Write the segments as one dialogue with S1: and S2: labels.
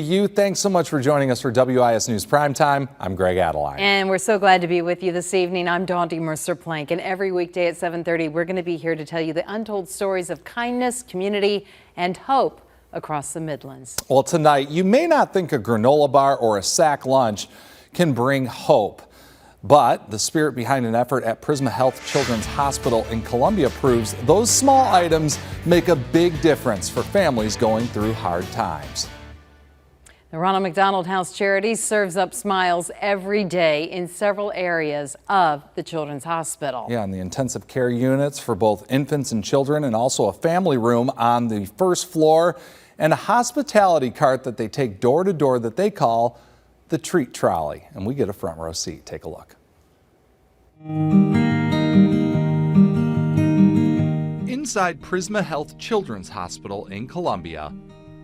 S1: You, thanks so much for joining us for WIS News Primetime. I'm Greg Adeline.
S2: And we're so glad to be with you this evening. I'm Dawndy Mercer-Plank, and every weekday at 7:30, we're going to be here to tell you the untold stories of kindness, community, and hope across the Midlands.
S1: Well, tonight, you may not think a granola bar or a sack lunch can bring hope, but the spirit behind an effort at Prisma Health Children's Hospital in Columbia proves those small items make a big difference for families going through hard times.
S2: The Ronald McDonald House Charity serves up smiles every day in several areas of the Children's Hospital.
S1: Yeah, and the intensive care units for both infants and children, and also a family room on the first floor, and a hospitality cart that they take door to door that they call the Treat Trolley. And we get a front row seat. Take a look. Inside Prisma Health Children's Hospital in Columbia,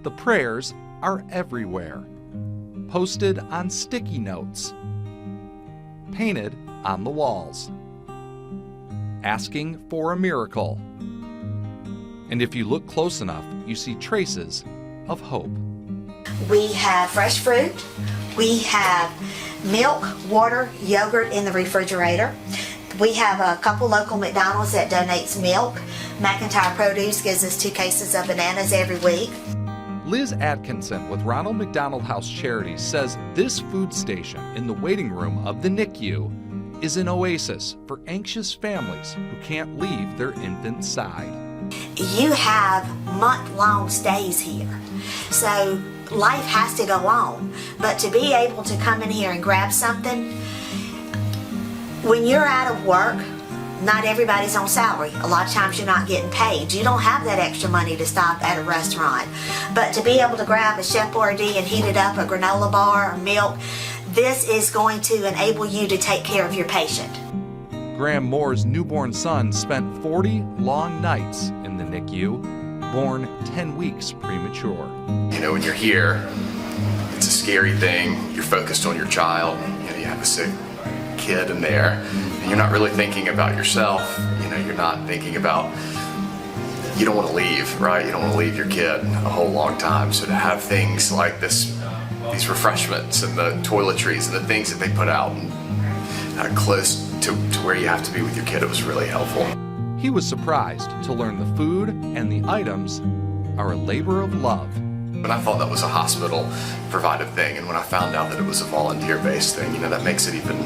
S1: the prayers are everywhere, posted on sticky notes, painted on the walls, asking for a miracle. And if you look close enough, you see traces of hope.
S3: We have fresh fruit, we have milk, water, yogurt in the refrigerator. We have a couple local McDonald's that donates milk. McIntyre Produce gives us 2 cases of bananas every week.
S1: Liz Atkinson with Ronald McDonald House Charities says this food station in the waiting room of the NICU is an oasis for anxious families who can't leave their infant's side.
S3: You have month-long stays here, so life has to go on. But to be able to come in here and grab something, when you're out of work, not everybody's on salary. A lot of times you're not getting paid. You don't have that extra money to stop at a restaurant. But to be able to grab a Chef Boyardee and heat it up, a granola bar, or milk, this is going to enable you to take care of your patient.
S1: Graham Moore's newborn son spent 40 long nights in the NICU, born 10 weeks premature.
S4: You know, when you're here, it's a scary thing. You're focused on your child. You know, you have a sick kid in there, and you're not really thinking about yourself. You know, you're not thinking about, you don't want to leave, right? You don't want to leave your kid a whole long time. So to have things like this, these refreshments and the toiletries and the things that they put out and close to where you have to be with your kid, it was really helpful.
S1: He was surprised to learn the food and the items are a labor of love.
S4: But I thought that was a hospital provided thing, and when I found out that it was a volunteer-based thing, you know, that makes it even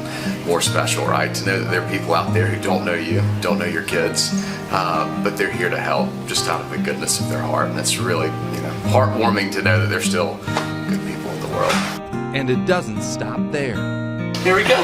S4: more special, right? To know that there are people out there who don't know you, don't know your kids, but they're here to help just out of the goodness of their heart. And it's really, you know, heartwarming to know that there's still good people in the world.
S1: And it doesn't stop there.
S4: Here we go.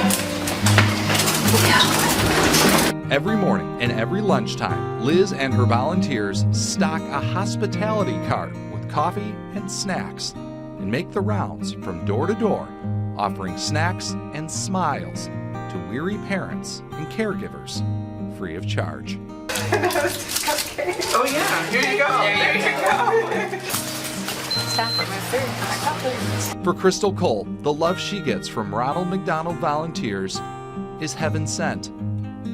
S1: Every morning and every lunchtime, Liz and her volunteers stock a hospitality cart with coffee and snacks and make the rounds from door to door, offering snacks and smiles to weary parents and caregivers free of charge.
S5: Oh yeah, here you go. There you go.
S1: For Crystal Cole, the love she gets from Ronald McDonald volunteers is heaven sent.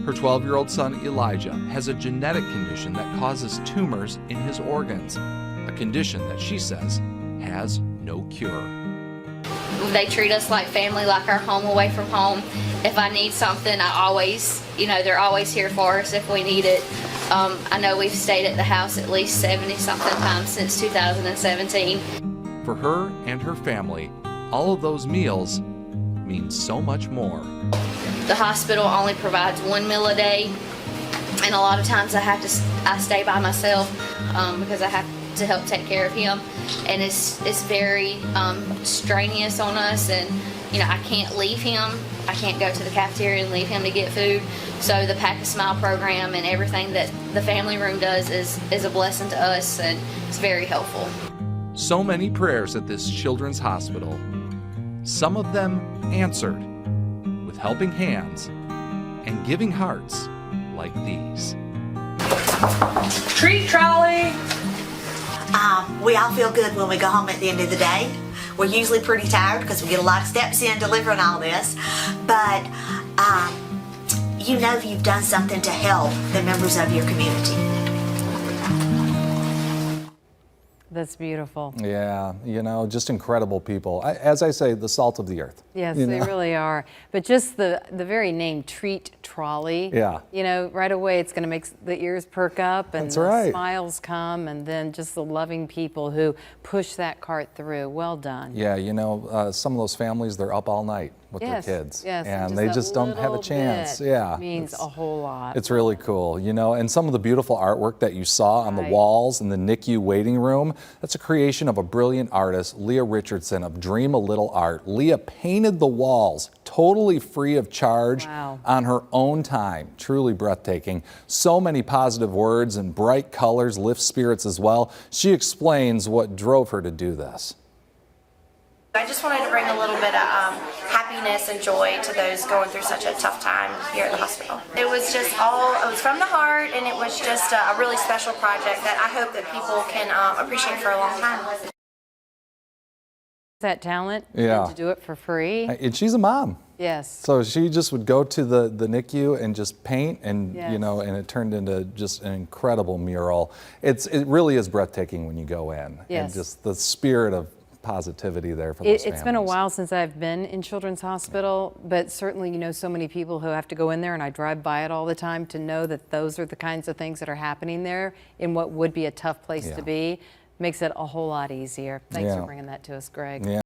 S1: Her 12-year-old son Elijah has a genetic condition that causes tumors in his organs, a condition that she says has no cure.
S6: They treat us like family, like our home away from home. If I need something, I always, you know, they're always here for us if we need it. I know we've stayed at the house at least 70-something times since 2017.
S1: For her and her family, all of those meals mean so much more.
S6: The hospital only provides 1 meal a day, and a lot of times I stay by myself because I have to help take care of him, and it's very strenuous on us, and you know, I can't leave him. I can't go to the cafeteria and leave him to get food. So the Pack a Smile program and everything that the family room does is a blessing to us, and it's very helpful.
S1: So many prayers at this children's hospital, some of them answered with helping hands and giving hearts like these.
S5: Treat Trolley.
S3: We all feel good when we go home at the end of the day. We're usually pretty tired because we get a lot of steps in delivering all this, but you know you've done something to help the members of your community.
S2: That's beautiful.
S7: Yeah, you know, just incredible people. As I say, the salt of the earth.
S2: Yes,
S7: you
S2: they
S7: know?
S2: really are. But just the very name, Treat Trolley.
S7: Yeah.
S2: You know, right away it's going to make the ears perk up and
S7: That's
S2: the
S7: right.
S2: smiles come, and then just the loving people who push that cart through. Well done.
S7: Yeah, you know, some of those families, they're up all night with
S2: Yes,
S7: their kids.
S2: yes,
S7: And
S2: just
S7: they
S2: that
S7: just don't have a
S2: little
S7: chance.
S2: bit
S7: Yeah.
S2: means a whole lot.
S7: It's really cool, you know, and some of the beautiful artwork that you saw on the
S2: Right.
S7: walls in the NICU waiting room, that's a creation of a brilliant artist, Leah Richardson of Dream a Little Art. Leah painted the walls totally free of charge
S2: Wow.
S7: on her own time. Truly breathtaking. So many positive words and bright colors lift spirits as well. She explains what drove her to do this.
S8: I just wanted to bring a little bit of happiness and joy to those going through such a tough time here at the hospital. It was from the heart, and it was just a really special project that I hope that people can appreciate for a long time.
S2: That talent
S7: Yeah.
S2: and to do it for free.
S7: And she's a mom.
S2: Yes.
S7: So she just would go to the NICU and just paint, and you
S2: Yes.
S7: know, and it turned into just an incredible mural. It really is breathtaking when you go in,
S2: Yes.
S7: and just the spirit of positivity there for those
S2: It's been a
S7: families.
S2: while since I've been in Children's Hospital, but certainly, you know, so many people who have to go in there, and I drive by it all the time, to know that those are the kinds of things that are happening there in what would be a tough place
S7: Yeah.
S2: to be, makes it a whole lot easier. Thanks
S7: Yeah.
S2: for bringing that to us, Greg.
S7: Yeah.